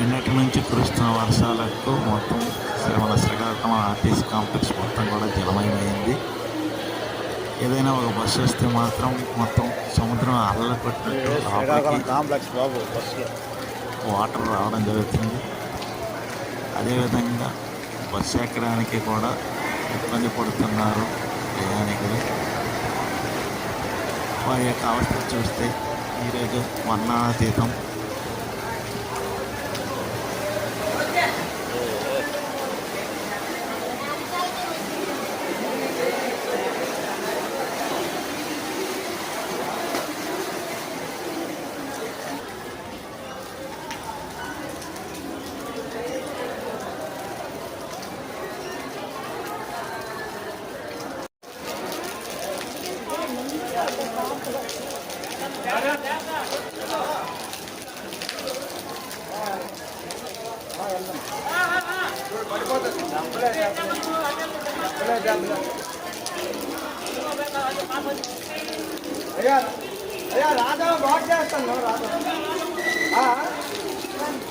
నిన్నటి నుంచి కురుస్తున్న వర్షాలకు మొత్తం మన శ్రీకాకుళం ఆర్టీసీ కాంప్లెక్స్ మొత్తం కూడా జలమయమైంది. ఏదైనా ఒక బస్సు వస్తే మాత్రం మొత్తం సముద్రం అలలు కొట్టినట్టు కాంప్లెక్స్ బాబు బస్సులో వాటర్ రావడం జరుగుతుంది. అదేవిధంగా బస్సు ఎక్కడానికి కూడా ఇబ్బంది పడుతున్నారు ప్రయాణికులు. వారి యొక్క అవస్థ చూస్తే ఈరోజు వర్ణనాతీతం. అయ్యా రాధా బాగా చేస్తాను రాధా